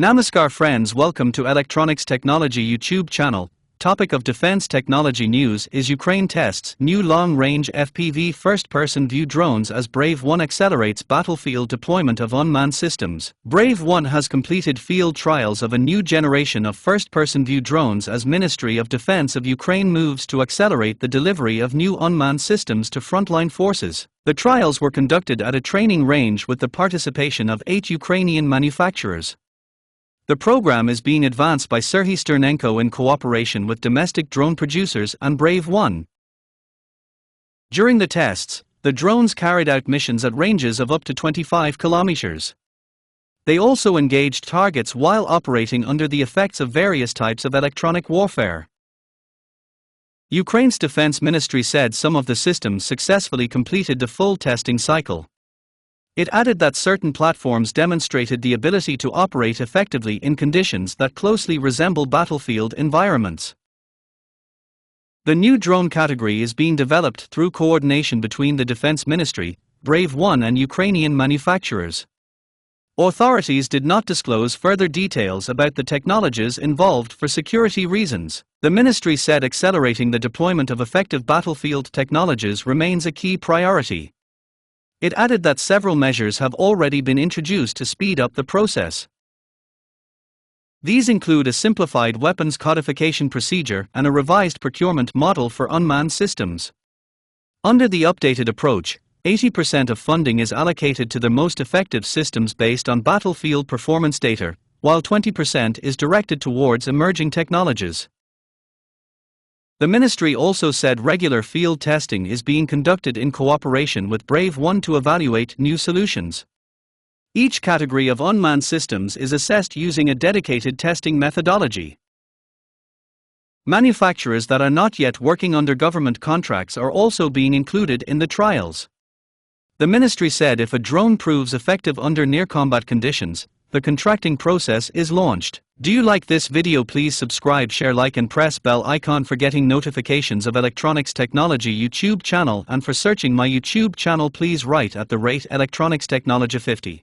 Namaskar friends, welcome to Electronics Technology YouTube channel. Topic of defense technology news is Ukraine tests new long-range FPV first-person view drones as Brave1 accelerates battlefield deployment of unmanned systems. Brave1 has completed field trials of a new generation of first-person view drones as Ministry of Defense of Ukraine moves to accelerate the delivery of new unmanned systems to frontline forces. The trials were conducted at a training range with the participation of 8 Ukrainian manufacturers. The program is being advanced by Serhiy Sternenko in cooperation with domestic drone producers and Brave1. During the tests, the drones carried out missions at ranges of up to 25 kilometers. They also engaged targets while operating under the effects of various types of electronic warfare. Ukraine's defense ministry said some of the systems successfully completed the full testing cycle. It added that certain platforms demonstrated the ability to operate effectively in conditions that closely resemble battlefield environments. The new drone category is being developed through coordination between the Defense Ministry, Brave1 and Ukrainian manufacturers. Authorities did not disclose further details about the technologies involved for security reasons. The ministry said accelerating the deployment of effective battlefield technologies remains a key priority. It added that several measures have already been introduced to speed up the process. These include a simplified weapons codification procedure and a revised procurement model for unmanned systems. Under the updated approach, 80% of funding is allocated to the most effective systems based on battlefield performance data, while 20% is directed towards emerging technologies. The ministry also said regular field testing is being conducted in cooperation with Brave1 to evaluate new solutions. Each category of unmanned systems is assessed using a dedicated testing methodology. Manufacturers that are not yet working under government contracts are also being included in the trials. The ministry said if a drone proves effective under near-combat conditions, the contracting process is launched. Do you like this video? Please subscribe, share, like and press bell icon for getting notifications of Electronics Technology YouTube channel, and for searching my YouTube channel please write @electronics technology 50.